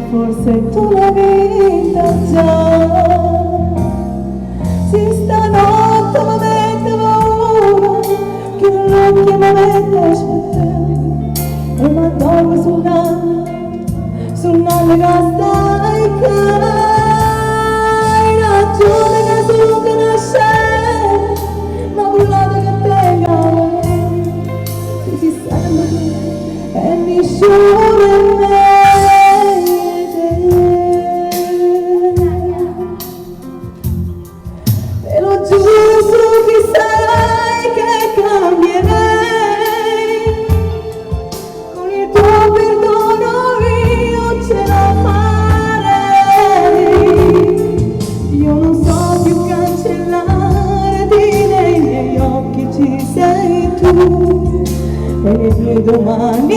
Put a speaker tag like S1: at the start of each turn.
S1: forse tu l'hai vinta già. Sì, stanotte mi mette paura, chiudo l'occhio e mi mette a aspettare, e mi addormo sul naso che stai qua. Hai ragione che tu conosci, ma quello che tengo tu ti sembra e mi scioglie me. Te lo giuro che sai che cambierei, con il tuo perdono io ce la farei. Io non so più cancellare di nei miei occhi ci sei tu, e le tue domani